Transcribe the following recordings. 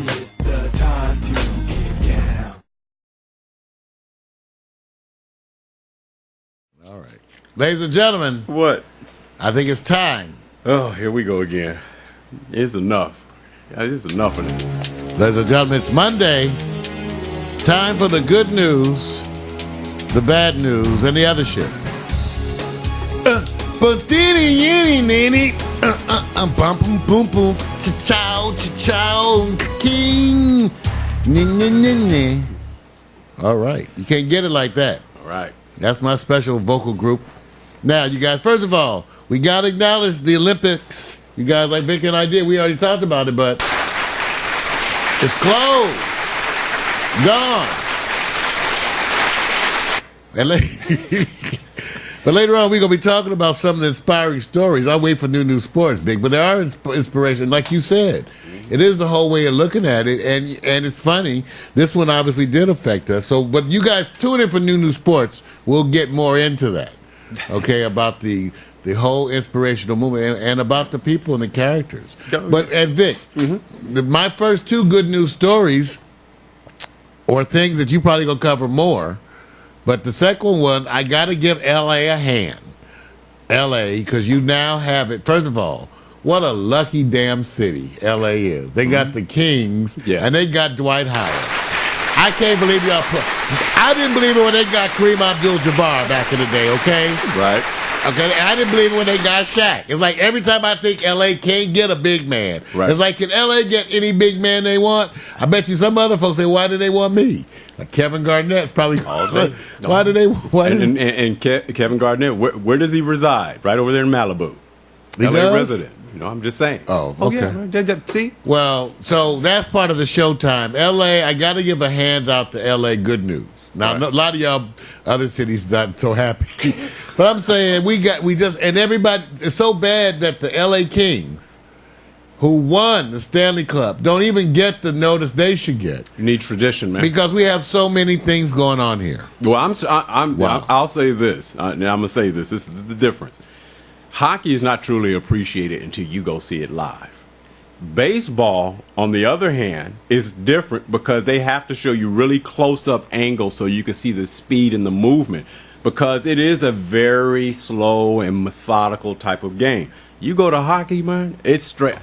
It's the time to get down. All right. Ladies and gentlemen, What? I think it's time. Oh, here we go again. It's enough. It's enough of this. Ladies and gentlemen, it's Monday. Time for the good news, the bad news, and the other shit. King. All right. You can't get it like that. All right. That's my special vocal group. Now, you guys, first of all, we got to acknowledge the Olympics. You guys, like Vic and I did, we already talked about it, but it's closed. Gone. But later on, we're going to be talking about some of the inspiring stories. I'll wait for new sports, Big, but there are inspiration. Like you said, it is the whole way of looking at it, and it's funny. This one obviously did affect us. So, but you guys tune in for new sports. We'll get more into that, okay, about the whole inspirational movement and about the people and the characters. But, and Vic, my first two good news stories or things that you probably going to cover more. But the second one, I got to give L.A. a hand. L.A., because you now have it. First of all, what a lucky damn city L.A. is. They got the Kings, and they got Dwight Howard. I can't believe y'all I didn't believe it when they got Kareem Abdul-Jabbar back in the day, okay? Right. Okay, and I didn't believe it when they got Shaq. It's like every time I think L.A. can't get a big man. Right. It's like, can L.A. get any big man they want? I bet you some other folks say, why do they want me? Like Kevin Garnett's probably. Why do they? And Kevin Garnett, where does he reside? Right over there in Malibu. He LA does? resident. You know, I'm just saying. Oh, okay. Yeah. See? Well, so that's part of the showtime. L.A., I got to give a hand out to L.A. good news. Now, a lot of y'all other cities not so happy. But I'm saying and everybody, it's so bad that the L.A. Kings, who won the Stanley Cup, don't even get the notice they should get. You need tradition, man. Because we have so many things going on here. Well, I'll say this. Now I'm going to say this. This is the difference. Hockey is not truly appreciated until you go see it live. Baseball, on the other hand, is different because they have to show you really close-up angles so you can see the speed and the movement, because it is a very slow and methodical type of game. You go to hockey, man, it's straight.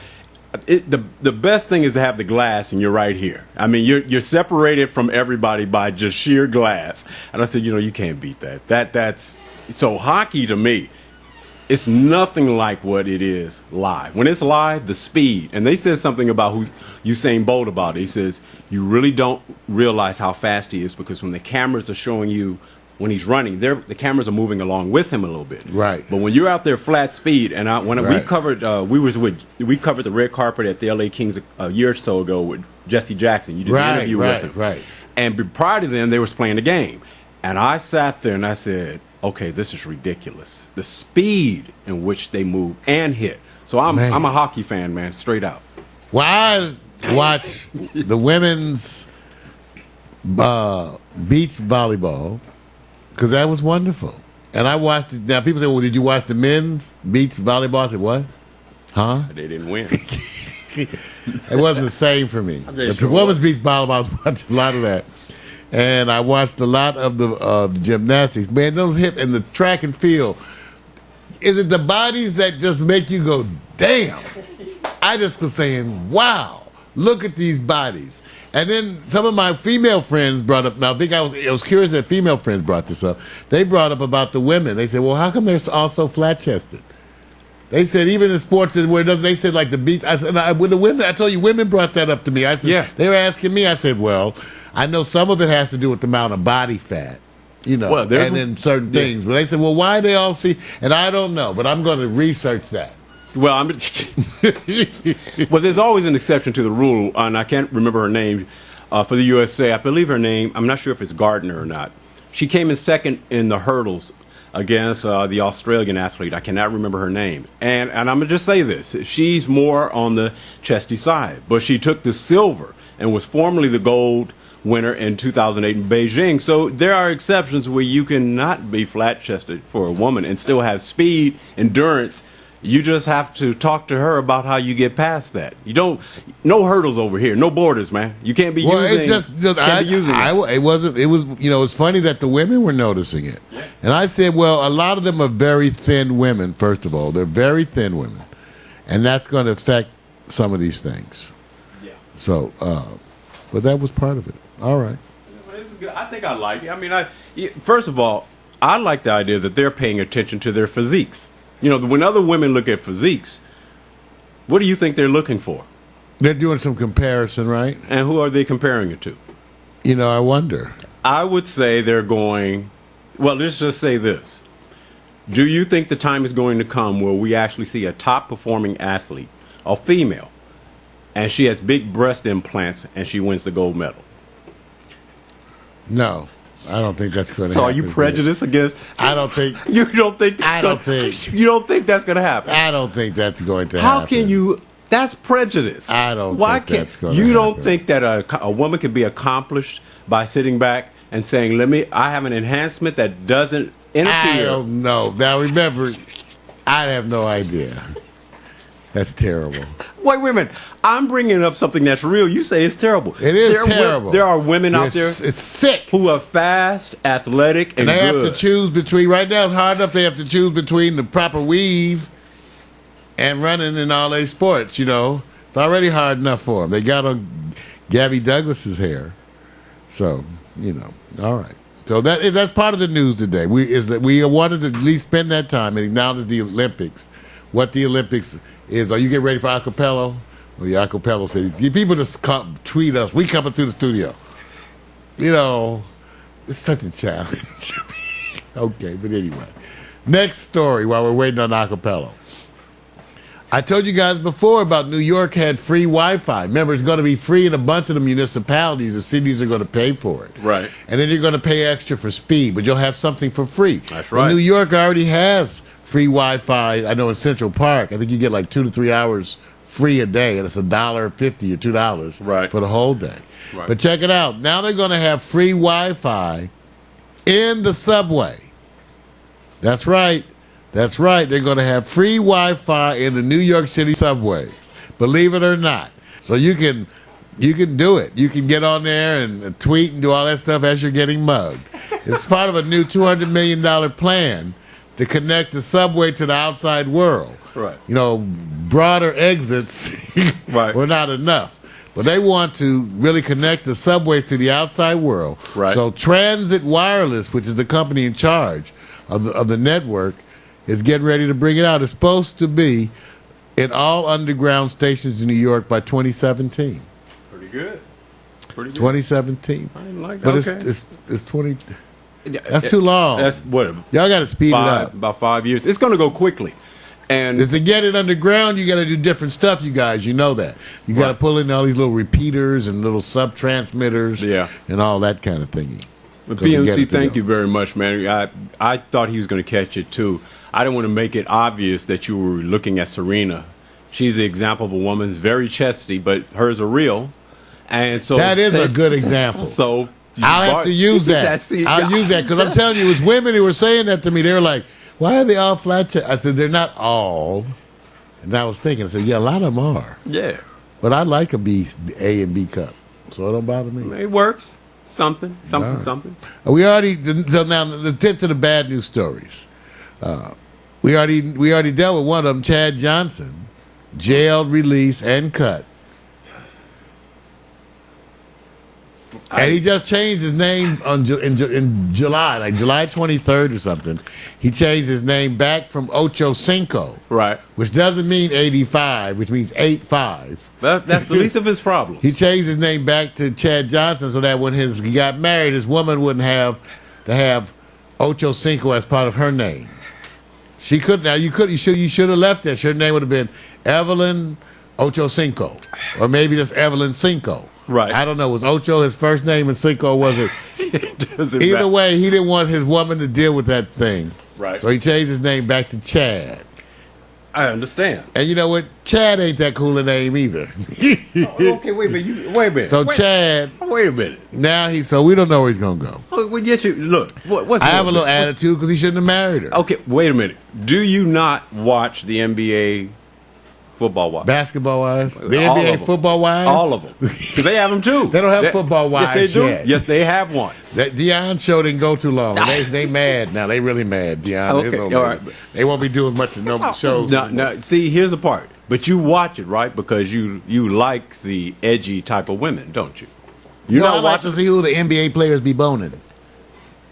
The best thing is to have the glass, and you're right here. I mean, you're separated from everybody by just sheer glass. And I said, you can't beat that. That's so hockey to me. It's nothing like what it is live. When it's live, the speed, and they said something about Usain Bolt about it. He says you really don't realize how fast he is because when the cameras are showing you when he's running, the cameras are moving along with him a little bit. Right. But when you're out there flat speed, and we covered we covered the red carpet at the LA Kings a year or so ago with Jesse Jackson. You did an interview with him. Right. And prior to them, they were playing the game. And I sat there and I said, okay, this is ridiculous. The speed in which they move and hit. So I'm a hockey fan, man, straight out. Well, I watched the women's beach volleyball because that was wonderful. And I watched it. Now, people say, well, did you watch the men's beach volleyball? I said, what? Huh? They didn't win. It wasn't the same for me. But the women's beach volleyball, I was watching a lot of that. And I watched a lot of the gymnastics. Man, those hip and the track and field. Is it the bodies that just make you go, damn? I just was saying, wow, look at these bodies. And then some of my female friends brought up, now I think I was curious that female friends brought this up. They brought up about the women. They said, well, how come they're all so flat-chested? They said even in sports where it doesn't, they said like the beach. I said, with the women, I told you women brought that up to me. I said, They were asking me. I said, well, I know some of it has to do with the amount of body fat, and then certain things. But they said, well, why they all see? And I don't know, but I'm going to research that. Well, well, there's always an exception to the rule, and I can't remember her name for the USA. I believe her name. I'm not sure if it's Gardner or not. She came in second in the hurdles against the Australian athlete. I cannot remember her name. And I'm going to just say this. She's more on the chesty side, but she took the silver and was formerly the gold winner in 2008 in Beijing. So there are exceptions where you cannot be flat-chested for a woman and still have speed, endurance, You just have to talk to her about how you get past that. You don't, no hurdles over here, no borders, man. You can't be using. It's just it wasn't. It was it's funny that the women were noticing it, and I said, well, a lot of them are very thin women. First of all, they're very thin women, and that's going to affect some of these things. Yeah. So, but that was part of it. All right. I think I like it. I mean, first of all, I like the idea that they're paying attention to their physiques. When other women look at physiques, what do you think they're looking for? They're doing some comparison, right? And who are they comparing it to? I wonder. I would say they're going, well, let's just say this. Do you think the time is going to come where we actually see a top-performing athlete, a female, and she has big breast implants and she wins the gold medal? No. I don't think that's going to happen. So are you prejudiced against? I don't think. You don't think? I don't think. You don't think that's going to happen? I don't think that's going to happen. How can you? That's prejudice. I don't think that's going to happen. You don't think that a woman can be accomplished by sitting back and saying, I have an enhancement that doesn't interfere? I don't know. Now remember, I have no idea. That's terrible. Wait a minute. I'm bringing up something that's real. You say it's terrible. It is terrible. There are women out there. It's sick. Who are fast, athletic, and they good. have to choose between. Right now, it's hard enough. They have to choose between the proper weave and running in all their sports. It's already hard enough for them. They got on Gabby Douglas's hair, so All right. So that's part of the news today. We wanted to at least spend that time and acknowledge the Olympics. What the Olympics is. Are you getting ready for acapella? Well, the acapella says, people just tweet us. We coming through the studio. It's such a challenge. Okay, but anyway. Next story while we're waiting on acapella. I told you guys before about New York had free Wi-Fi. Remember, it's going to be free in a bunch of the municipalities. The cities are going to pay for it. Right. And then you're going to pay extra for speed, but you'll have something for free. That's right. And New York already has free Wi-Fi. I know in Central Park, I think you get like 2 to 3 hours free a day, and it's $1.50 or $2 for the whole day. Right. But check it out. Now they're going to have free Wi-Fi in the subway. That's right. That's right. They're going to have free Wi-Fi in the New York City subways. Believe it or not. So you can do it. You can get on there and tweet and do all that stuff as you're getting mugged. It's part of a new $200 million plan to connect the subway to the outside world. Right. Broader exits were not enough. But they want to really connect the subways to the outside world. Right. So Transit Wireless, which is the company in charge of the network, is getting ready to bring it out. It's supposed to be in all underground stations in New York by 2017. Pretty good. 2017. I didn't like that. But okay. it's 20. That's too long. That's what? Y'all got to speed it up. About 5 years. It's going to go quickly. And to get it underground, you got to do different stuff, you guys. You know that. You got to pull in all these little repeaters and little sub-transmitters and all that kind of thingy. But PMC, thank you very much, man. I thought he was going to catch it, too. I didn't want to make it obvious that you were looking at Serena. She's the example of a woman who's very chesty, but hers are real. And so that is a good example. So I'll have to use that. I'll use that because I'm telling you, it was women who were saying that to me. They were like, why are they all flat chest? I said, they're not all. And I was thinking, I said, yeah, a lot of them are. Yeah. But I like a A and B cup, so it don't bother me. It works. Something. We already, so now let's get to the bad news stories. We already dealt with one of them, Chad Johnson, jailed, released, and cut. And he just changed his name in July, like July 23rd or something. He changed his name back from Ocho Cinco. Right. Which doesn't mean 85, which means 85. That's the least of his problems. He changed his name back to Chad Johnson so that when he got married, his woman wouldn't have to have Ocho Cinco as part of her name. She couldn't. Now you should have left that. Her name would have been Evelyn Ocho Cinco, or maybe just Evelyn Cinco. Right. I don't know. Was Ocho his first name and Cinco was it? Either way, he didn't want his woman to deal with that thing. Right. So he changed his name back to Chad. I understand. And you know what? Chad ain't that cool a name either. Okay, wait a minute. Wait a minute. So Chad, wait a minute. now so we don't know where he's gonna go. Well, look. What's I have a little attitude because he shouldn't have married her. Okay, wait a minute. Do you not watch the NBA football wise? Basketball wise, the All NBA of them. football wise, All of them. Because they have them too. They don't have football wise Yes, they do. yet. Yes, they have one. That Deion show didn't go too long. They mad now. They really mad. Deion. Okay, all right. They won't be doing much of no shows. No, see, here's the part. But you watch it, right? Because you like the edgy type of women, don't you? You I know like to see who the NBA players be boning.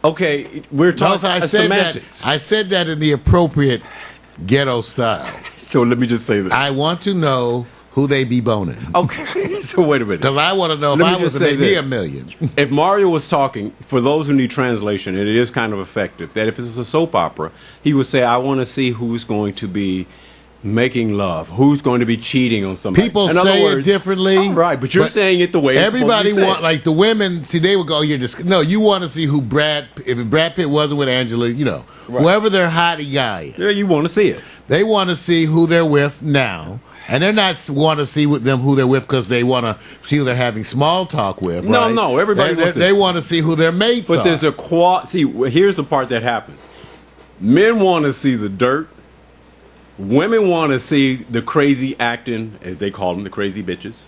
Okay, we're talking I said semantics. that. I said that in the appropriate ghetto style. So let me just say this. I want to know who they be boning. Okay, so wait a minute. Because I want to know if Let me I was just to say make me this. $1 million. If Mario was talking, for those who need translation, and it is kind of effective, that if it's a soap opera, he would say, I want to see who's going to be making love, who's going to be cheating on somebody. People In other say words, it differently. Right, but you're saying it the way it's everybody supposed to be want, said. like the women, see, they would go, no, you want to see who if Brad Pitt wasn't with Angela, whoever their hottie guy is. Yeah, you want to see it. They want to see who they're with now. And they're not want to see with them who they're with because they want to see who they're having small talk with. No, right? no, everybody wants to. They want to see who their mates are. But there's a see, here's the part that happens. Men want to see the dirt. Women want to see the crazy acting, as they call them, the crazy bitches.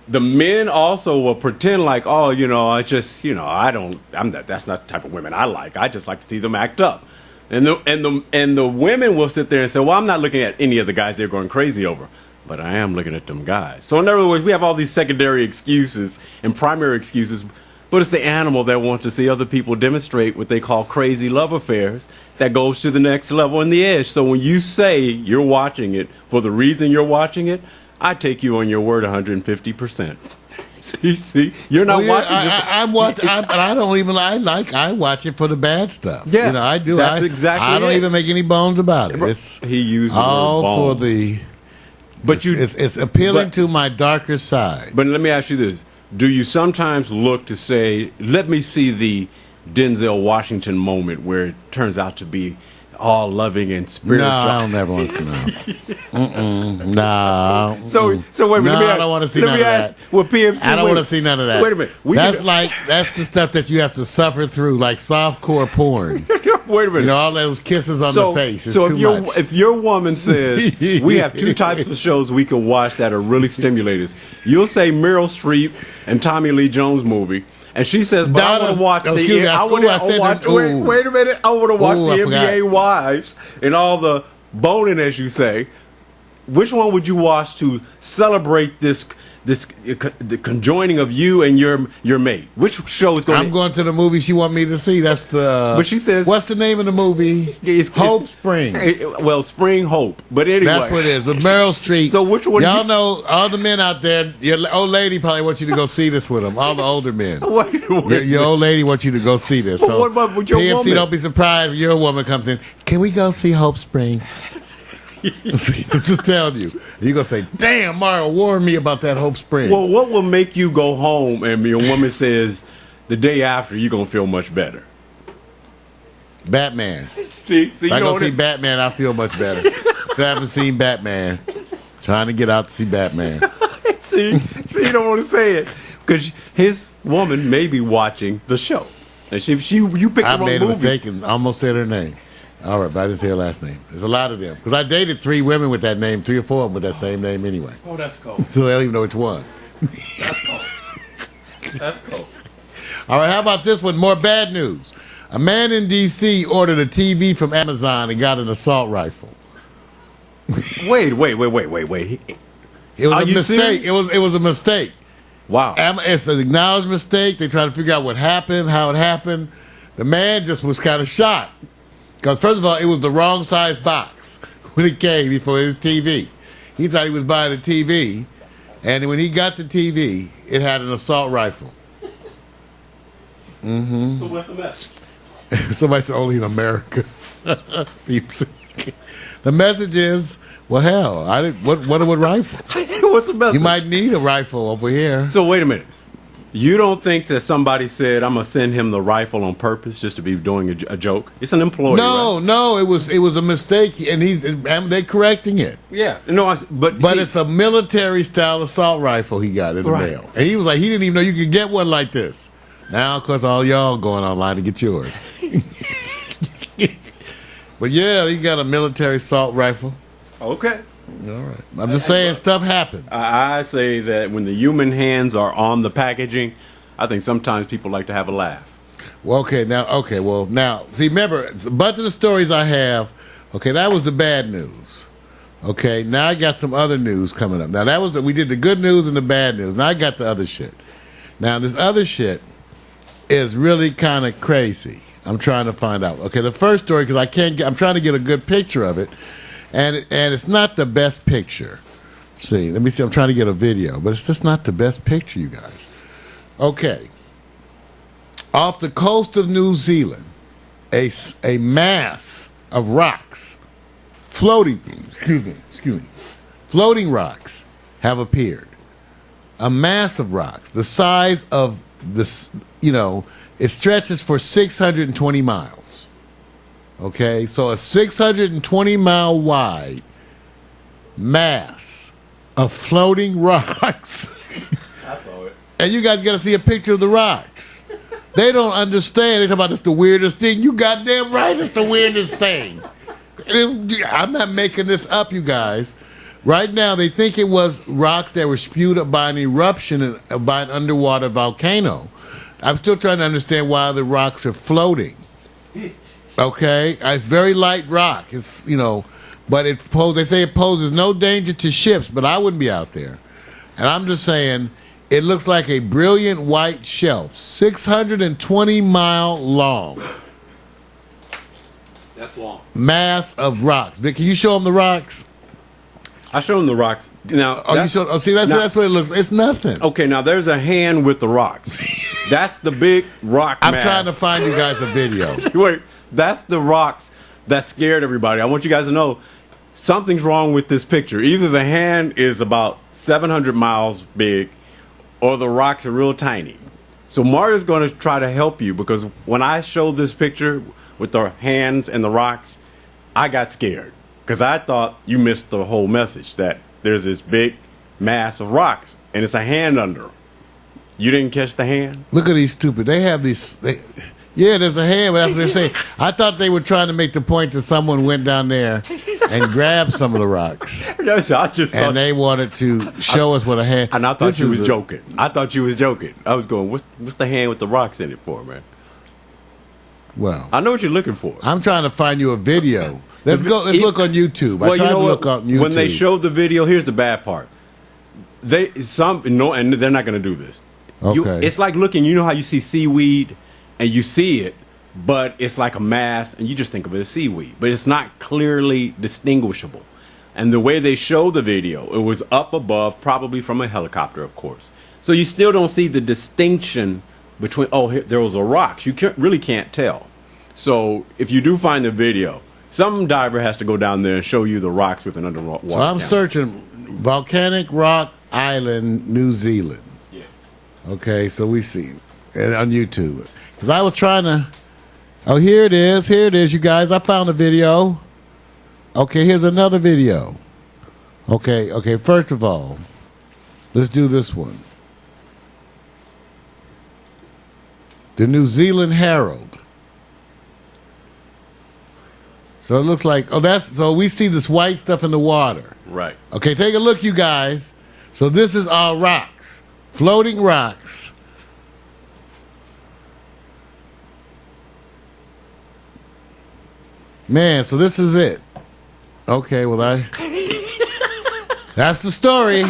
The men also will pretend like, oh, I just, that's not the type of women I like. I just like to see them act up. And the women will sit there and say, well, I'm not looking at any of the guys they're going crazy over, but I am looking at them guys. So in other words, we have all these secondary excuses and primary excuses, but it's the animal that wants to see other people demonstrate what they call crazy love affairs that goes to the next level in the edge. So when you say you're watching it for the reason you're watching it, I take you on your word 150%. See, you're not watching this. I'm watching, but I don't even. I watch it for the bad stuff. Yeah, I do. That's exactly. I don't even make any bones about it. It's he uses all the word bone. for the. But it's appealing to my darker side. But let me ask you this: do you sometimes look to say, "Let me see the Denzel Washington moment where it turns out to be all loving and spiritual"? No, I don't ever want to see that. No. So wait a minute. No, I don't want to see none of that. Well, PMC, I don't want to see none of that. Wait a minute. That's the stuff that you have to suffer through, like softcore porn. Wait a minute. All those kisses on the face. It's too much. If your woman says we have two types of shows we can watch that are really stimulators, you'll say Meryl Streep and Tommy Lee Jones movie. And she says, but I want to watch wait a minute. I want to watch the NBA forgot. Wives and all the boning, as you say. Which one would you watch to celebrate the conjoining of you and your mate? Which show is going? I'm going to the movie she want me to see. That's the. But she says, what's the name of the movie? Hope Springs. Well, Spring Hope. But anyway, that's what it is. With Meryl Streep. So which one? Y'all know all the men out there. Your old lady probably wants you to go see this with them. All the older men. Your old lady wants you to go see this. So what about with your PMC, woman? don't be surprised if your woman comes in. Can we go see Hope Springs? Just telling you. You're going to say, damn, Mario warned me about that Hope Springs. Well, what will make you go home and your woman says the day after you're going to feel much better? Batman. See, if I go see Batman, I feel much better. So I haven't seen Batman. Trying to get out to see Batman. see, you don't want to say it. Because his woman may be watching the show. And if you pick the wrong movie. I made a mistake and almost said her name. All right, but I didn't say her last name. There's a lot of them. Because I dated 3 women with that name, 3 or 4 of them with that same name anyway. Oh, that's cool. So I don't even know which one. That's cool. That's cool. All right, how about this one? More bad news. A man in D.C. ordered a TV from Amazon and got an assault rifle. Wait. It was Are a you mistake. serious? It was a mistake. Wow. It's an acknowledged mistake. They try to figure out what happened, how it happened. The man just was kind of shocked. Because, first of all, it was the wrong size box when it came before his TV. He thought he was buying a TV, and when he got the TV, it had an assault rifle. Mm-hmm. So what's the message? Somebody said, only in America. The message is, well, hell, what rifle? What's the message? You might need a rifle over here. So wait a minute. You don't think that somebody said, I'm going to send him the rifle on purpose just to be doing a joke? It's an employee. No, right? no, it was a mistake, and they're correcting it. Yeah. No, but see, it's a military-style assault rifle he got in the mail. And he was like, he didn't even know you could get one like this. Now, of course, all y'all going online to get yours. But yeah, he got a military assault rifle. Okay. All right. I'm just saying stuff happens. I say that when the human hands are on the packaging, I think sometimes people like to have a laugh. Well, now, see, remember, a bunch of the stories I have, okay, that was the bad news. Okay, now I got some other news coming up. Now, we did the good news and the bad news. Now I got the other shit. Now, this other shit is really kind of crazy. I'm trying to find out. Okay, the first story, because I'm trying to get a good picture of it. And it's not the best picture. See, let me see. I'm trying to get a video, but it's just not the best picture, you guys. Okay. Off the coast of New Zealand, a mass of rocks, floating rocks have appeared. A mass of rocks, the size of this, it stretches for 620 miles. Okay, so a 620-mile wide mass of floating rocks. I saw it. And you guys got to see a picture of the rocks. They don't understand. They talk about it's the weirdest thing. You goddamn right, it's the weirdest thing. I'm not making this up, you guys. Right now, they think it was rocks that were spewed up by an eruption by an underwater volcano. I'm still trying to understand why the rocks are floating. Okay, it's very light rock. It's but they say it poses no danger to ships, but I wouldn't be out there. And I'm just saying, it looks like a brilliant white shelf, 620 mile long. That's long. Mass of rocks. Vic, can you show them the rocks? I showed them the rocks. Now, that's what it looks. It's nothing. Okay, now there's a hand with the rocks. That's the big rock. I'm trying to find you guys a video. Wait. That's the rocks that scared everybody. I want you guys to know something's wrong with this picture. Either the hand is about 700 miles big or the rocks are real tiny. So Mario's going to try to help you, because when I showed this picture with the hands and the rocks, I got scared because I thought you missed the whole message, that there's this big mass of rocks and it's a hand under them. You didn't catch the hand? Look at these stupid. They have these... Yeah, there's a hand, but that's what they're saying. I thought they were trying to make the point that someone went down there and grabbed some of the rocks. And they wanted to show us what a hand... And I thought you was joking. I thought you was joking. I was going, what's the hand with the rocks in it for, man? Well... I know what you're looking for. I'm trying to find you a video. Let's look on YouTube. I tried to look on YouTube. When they showed the video, here's the bad part. And they're not going to do this. Okay. It's like looking, you know how you see seaweed... and you see it, but it's like a mass, and you just think of it as seaweed. But it's not clearly distinguishable. And the way they show the video, it was up above, probably from a helicopter, of course. So you still don't see the distinction between, there was a rock. You really can't tell. So if you do find the video, some diver has to go down there and show you the rocks with an underwater So I'm searching Volcanic Rock Island, New Zealand. Yeah. Okay, so we see it on YouTube. Because I was trying to... Oh, here it is, you guys. I found a video. Okay, here's another video. Okay, first of all, let's do this one. The New Zealand Herald. So it looks like... so we see this white stuff in the water. Right. Okay, take a look, you guys. So this is all rocks. Floating rocks. Man, so this is it. Okay, well, that's the story.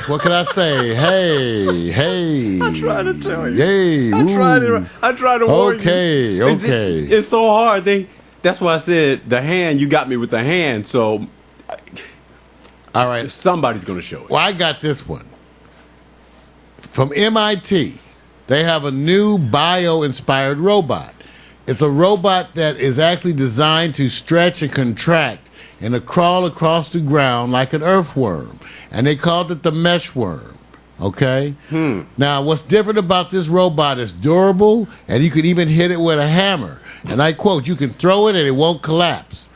What can I say? Hey. I'm trying to tell you. Hey. I tried to warn you. Okay. It's so hard. That's why I said the hand, you got me with the hand, so... All right. Somebody's going to show it. Well, I got this one. From MIT, they have a new bio-inspired robot. It's a robot that is actually designed to stretch and contract and to crawl across the ground like an earthworm. And they called it the mesh worm. Okay? Now, what's different about this robot is durable, and you can even hit it with a hammer. And I quote, you can throw it and it won't collapse.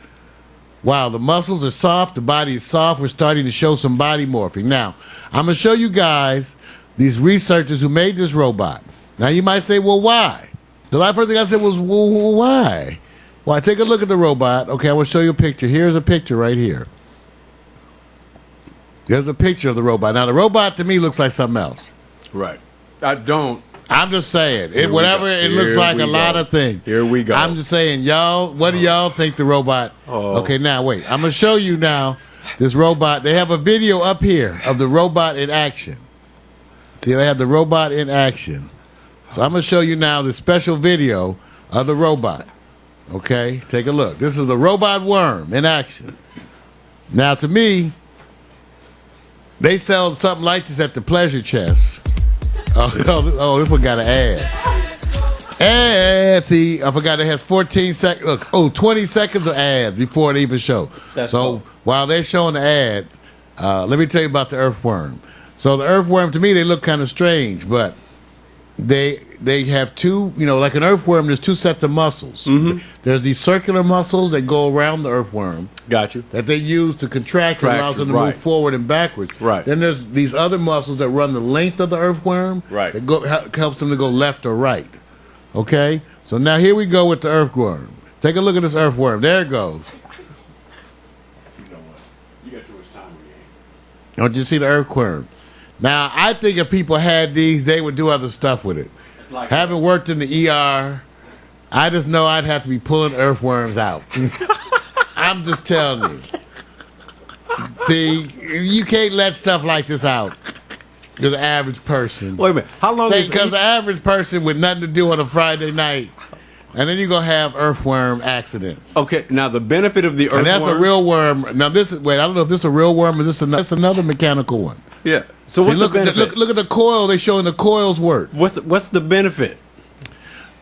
Wow, the muscles are soft, the body is soft. We're starting to show some body morphing. Now, I'm going to show you guys these researchers who made this robot. Now, you might say, well, why? The first thing I said was, well, why? Well, take a look at the robot. Okay, I will show you a picture. Here's a picture right here. There's a picture of the robot. Now, the robot to me looks like something else. Right. I don't. I'm just saying. It looks like a lot of things. Here we go. I'm just saying, y'all, what do y'all think the robot... Okay, now, wait. I'm going to show you now this robot. They have a video up here of the robot in action. See, they have the robot in action. So I'm going to show you now the special video of the robot. Okay? Take a look. This is the robot worm in action. Now, to me... They sell something like this at the Pleasure Chest. Oh, this one got an ad. Ad. See, I forgot it has 14 seconds. Look, 20 seconds of ads before it even show. So while they're showing the ad, let me tell you about the Earthworm. So the Earthworm, to me, they look kind of strange, but they have two, like an earthworm, there's two sets of muscles. Mm-hmm. There's these circular muscles that go around the earthworm. Got you. That they use to contract and allows them to move forward and backwards. Right. Then there's these other muscles that run the length of the earthworm. Right. That helps them to go left or right. Okay? So now here we go with the earthworm. Take a look at this earthworm. There it goes. You know what? You got too much time on your hands. Don't you see the earthworm? Now, I think if people had these, they would do other stuff with it. Like having worked in the ER, I just know I'd have to be pulling earthworms out. I'm just telling you. See, you can't let stuff like this out to the average person. Wait a minute. How long is because the average person with nothing to do on a Friday night, and then you're going to have earthworm accidents. Okay, now the benefit of the earthworm... And that's a real worm. Now, I don't know if this is a real worm or that's another mechanical one. Yeah. So what's the benefit? Look at the coil. They're showing the coils work. What's the benefit?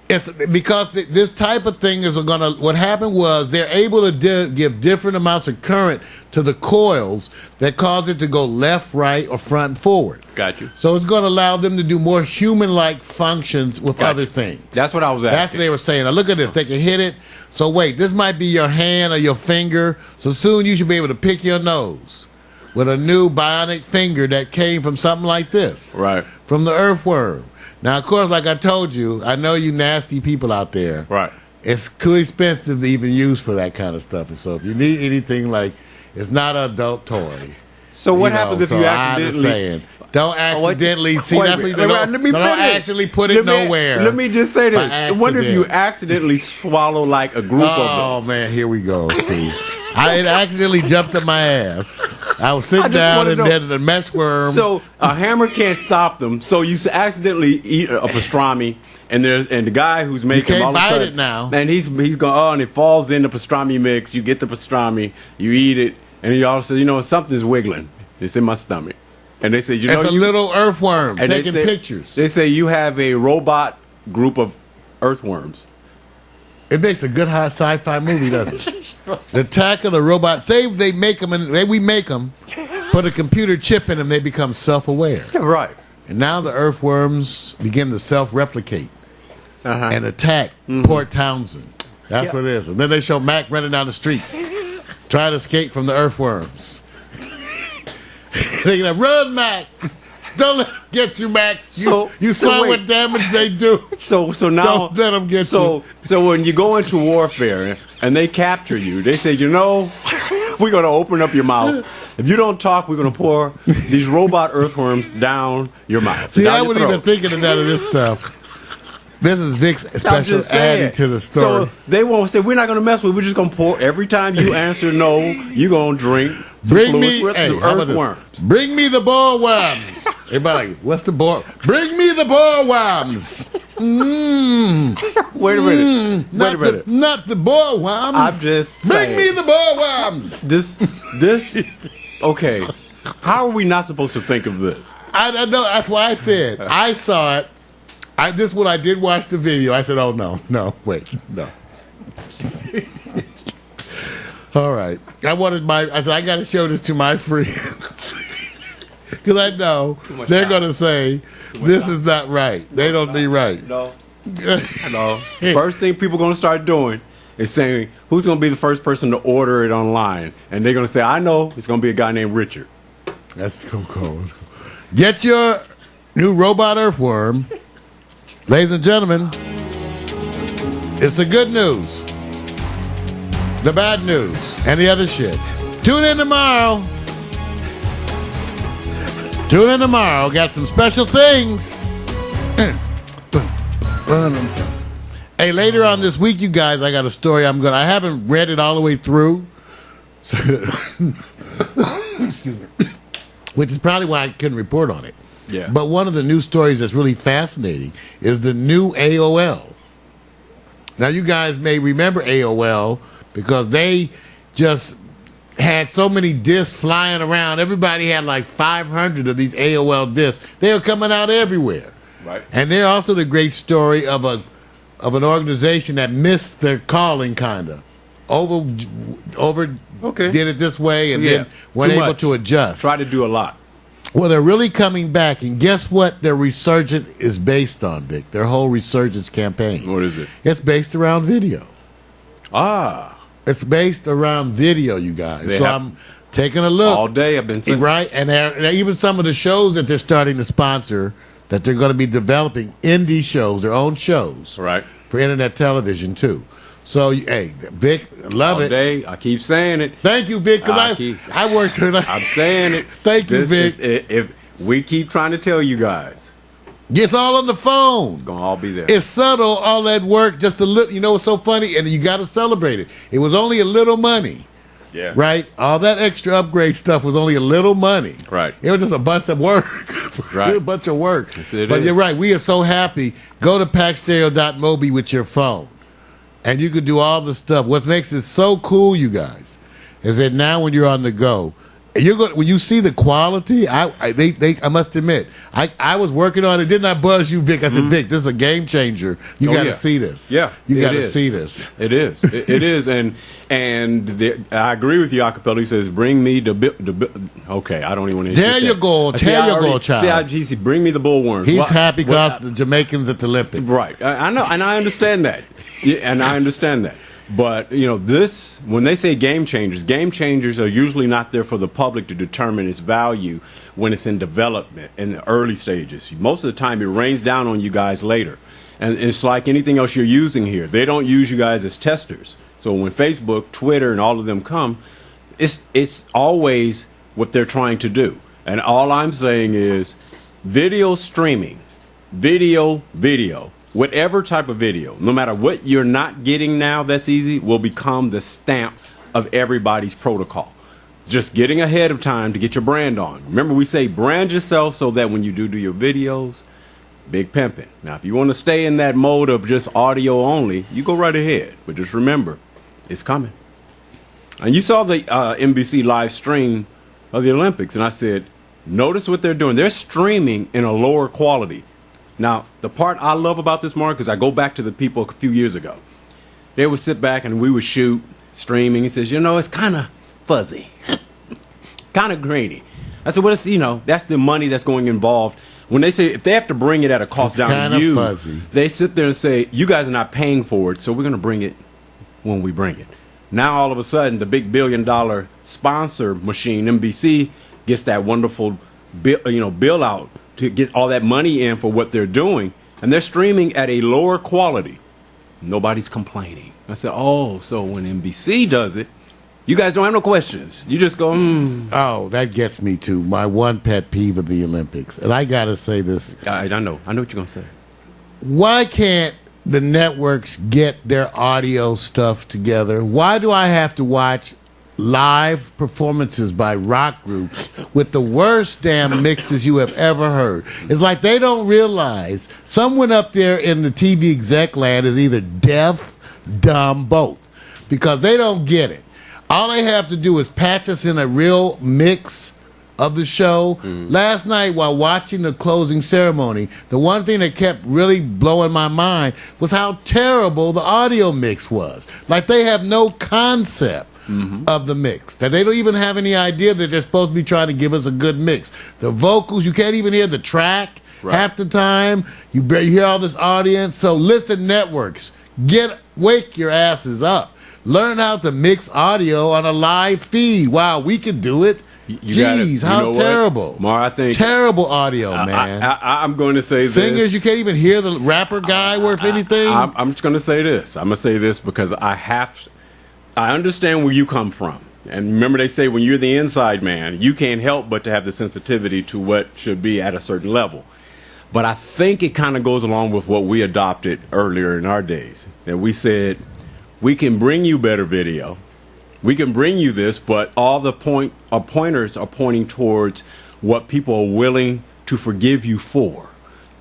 It's because this type of thing is going to... What happened was they're able to give different amounts of current to the coils that cause it to go left, right, or front and forward. Got you. So it's going to allow them to do more human-like functions with other things. That's what I was asking. That's what they were saying. Now look at this. They can hit it. So wait, this might be your hand or your finger. So soon you should be able to pick your nose with a new bionic finger that came from something like this. Right. From the earthworm. Now, of course, like I told you, I know you nasty people out there. Right. It's too expensive to even use for that kind of stuff. And so if you need anything it's not an adult toy. So what happens if you accidentally... Don't accidentally don't actually put it nowhere. Let me just say this. I wonder if you accidentally swallow like a group of them. Oh, man, here we go, Steve. It accidentally jumped up my ass. I was sitting down and then the mesh worm. So a hammer can't stop them. So you accidentally eat a pastrami, and the guy who's making you can't all of a bite sudden, it now. And he's going, and it falls in the pastrami mix. You get the pastrami, you eat it, and he all says, something's wiggling. It's in my stomach. And they say, it's a little earthworm taking pictures. They say you have a robot group of earthworms. It makes a good high sci-fi movie, doesn't it? The attack of the robot. Say they make them, we make them, put a computer chip in them, they become self-aware. Yeah, right. And now the earthworms begin to self-replicate and attack Port Townsend. That's what it is. And then they show Mac running down the street, trying to escape from the earthworms. They're gonna run, Mac. Don't let them get you, Mac. You saw what damage they do. So now don't let them get you. So when you go into warfare and they capture you, they say, we're gonna open up your mouth. If you don't talk, we're gonna pour these robot earthworms down your mouth. See, I wasn't even thinking of none of this stuff. This is Vic's special adding to the story. So they won't say, we're not going to mess with it. We're just going to pour. Every time you answer no, you're going to drink some earthworms. Bring me the ball worms. Everybody, what's the ball? Bring me the ball worms. Wait a minute. Not the ball worms. I'm just saying. Bring me the ball worms. This, okay. How are we not supposed to think of this? I don't know. That's why I said. I saw it. This one I did watch the video. I said, "Oh no, wait, no." All right. I said I got to show this to my friends because Because I know they're going to say, this is not right. They don't be right. No. First thing people are going to start doing is saying, who's going to be the first person to order it online? And they're going to say, I know, it's going to be a guy named Richard. That's cool. Get your new robot Earthworm. Ladies and gentlemen, it's the good news, the bad news, and the other shit. Tune in tomorrow. Got some special things. Hey, later on this week, you guys, I got a story I haven't read it all the way through. So, excuse me. Which is probably why I couldn't report on it. Yeah. But one of the news stories that's really fascinating is the new AOL. Now, you guys may remember AOL because they just had so many discs flying around. Everybody had like 500 of these AOL discs. They were coming out everywhere. Right. And they're also the great story of an organization that missed their calling, kind of. Did it this way and then weren't able to adjust. Try to do a lot. Well, they're really coming back, and guess what their resurgence is based on, Vic? Their whole resurgence campaign. What is it? It's based around video. Ah. It's based around video, you guys. I'm taking a look. All day I've been thinking. Right, and even some of the shows that they're starting to sponsor, that they're going to be developing indie shows, their own shows. Right. For internet television, too. So, hey, Vic, love it. All day, I keep saying it. Thank you, Vic, because I worked tonight. I'm saying it. Thank you, Vic. If we keep trying to tell you guys. It's all on the phone. It's going to all be there. It's subtle, all that work, just a little. You know what's so funny? And you got to celebrate it. It was only a little money. Yeah. Right? All that extra upgrade stuff was only a little money. Right. It was just a bunch of work. Right. A bunch of work. Yes, but you're right. We are so happy. Go to packstereo.mobi with your phone. And you can do all the stuff. What makes it so cool, you guys, is that now when you're on the go, when you see the quality, I must admit, I was working on it. Didn't I buzz you, Vic? I said, Vic, this is a game changer. You got to see this. Yeah, you got to see this. It is. It is. And I agree with you, Acapella. He says, "Bring me the." Okay, I don't even want to. There you go. There you go, child. He said, "Bring me the bullworms." He's happy because the Jamaicans at the Olympics. Right. I know, and I understand that. Yeah, and I understand that. But, this, when they say game changers are usually not there for the public to determine its value when it's in development, in the early stages. Most of the time, it rains down on you guys later. And it's like anything else you're using here. They don't use you guys as testers. So when Facebook, Twitter, and all of them come, it's always what they're trying to do. And all I'm saying is video streaming, video, whatever type of video, no matter what you're not getting now that's easy, will become the stamp of everybody's protocol. Just getting ahead of time to get your brand on. Remember, we say brand yourself so that when you do your videos, big pimping. Now, if you want to stay in that mode of just audio only, you go right ahead. But just remember, it's coming. And you saw the NBC live stream of the Olympics, and I said, notice what they're doing. They're streaming in a lower quality. Now, the part I love about this, Mark, is I go back to the people a few years ago. They would sit back and we would shoot streaming. He says, it's kind of fuzzy, kind of grainy. I said, well, that's the money that's going involved. When they say, if they have to bring it at a cost down to you, fuzzy. They sit there and say, you guys are not paying for it, so we're going to bring it when we bring it. Now, all of a sudden, the big $1 billion sponsor machine, NBC, gets that wonderful bill out to get all that money in for what they're doing, and they're streaming at a lower quality. Nobody's complaining. I said, so when NBC does it, you guys don't have no questions. You just go, Oh, that gets me to my one pet peeve of the Olympics. And I got to say this. I know what you're going to say. Why can't the networks get their audio stuff together? Why do I have to watch live performances by rock groups with the worst damn mixes you have ever heard? It's like they don't realize someone up there in the TV exec land is either deaf, dumb, both, because they don't get it. All they have to do is patch us in a real mix of the show. Last night, while watching the closing ceremony, the one thing that kept really blowing my mind was how terrible the audio mix was. Like, they have no concept of the mix. That they don't even have any idea that they're supposed to be trying to give us a good mix. The vocals, you can't even hear the track half the time. You hear all this audience. So listen, networks, wake your asses up. Learn how to mix audio on a live feed. Wow, we can do it. Jeez, how terrible. Mar, I think terrible audio, man. I'm going to say Singers, this. you can't even hear the rapper guy worth anything. I'm just going to say this. I'm going to say this because I understand where you come from. And remember, they say when you're the inside man, you can't help but to have the sensitivity to what should be at a certain level. But I think it kind of goes along with what we adopted earlier in our days. That we said, we can bring you better video. We can bring you this, but all the pointers are pointing towards what people are willing to forgive you for.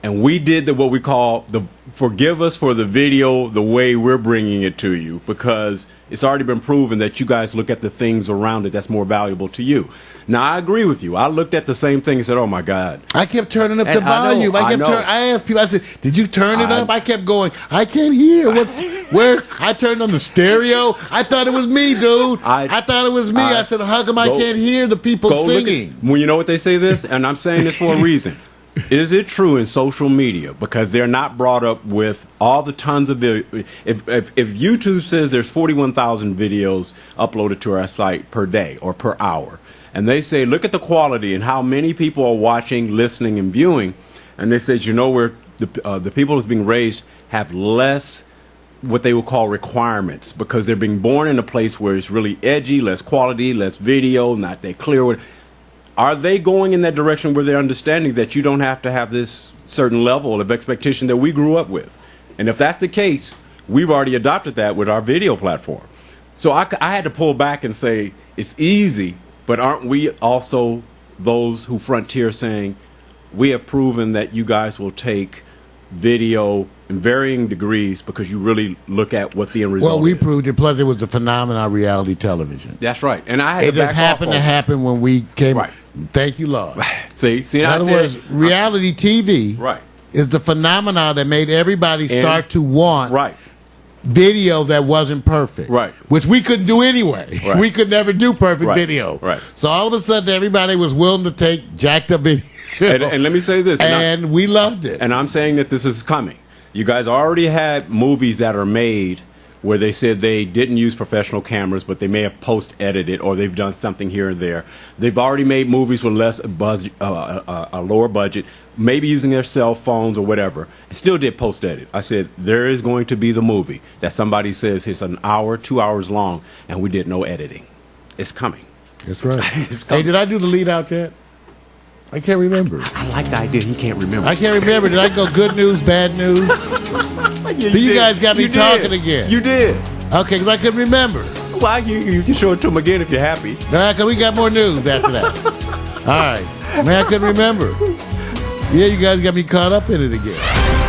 And we did what we call the forgive us for the video the way we're bringing it to you, because it's already been proven that you guys look at the things around it that's more valuable to you. Now, I agree with you. I looked at the same thing and said, oh, my God. I kept turning up the volume. I asked people, I said, did you turn it up? I kept going, I can't hear. I turned on the stereo. I thought it was me, dude. I thought it was me. I said, how come I can't hear the people singing? Well, you know what they say this? And I'm saying this for a reason. Is it true in social media? Because they're not brought up with all the tons of video. If YouTube says there's 41,000 videos uploaded to our site per day or per hour, and they say, look at the quality and how many people are watching, listening, and viewing, and they said, where the people that's being raised have less what they would call requirements, because they're being born in a place where it's really edgy, less quality, less video, not that clear. Are they going in that direction where they're understanding that you don't have to have this certain level of expectation that we grew up with? And if that's the case, we've already adopted that with our video platform. So I had to pull back and say, it's easy, but aren't we also those who frontier saying, we have proven that you guys will take video in varying degrees because you really look at what the end result is. Well, we proved it. Plus, it was the phenomenon of reality television. That's right. And it just happened to happen when we came. Right. Thank you, Lord. See, in other words, reality TV is the phenomenon that made everybody start to want video that wasn't perfect, which we couldn't do anyway. We could never do perfect video. So all of a sudden, everybody was willing to take jacked up video. And let me say this. And we loved it. And I'm saying that this is coming. You guys already had movies that are made where they said they didn't use professional cameras, but they may have post-edited or they've done something here and there. They've already made movies with less budget, a lower budget, maybe using their cell phones or whatever, and still did post-edit. I said, there is going to be the movie that somebody says it's an hour, 2 hours long, and we did no editing. It's coming. That's right. Hey, did I do the lead out yet? I can't remember. I like the idea. He can't remember. I can't remember. Did I go good news, bad news? You guys got me talking again. You did. Okay, because I couldn't remember. Well, you can show it to him again if you're happy. Because we got more news after that. All right. Man, I couldn't remember. Yeah, you guys got me caught up in it again.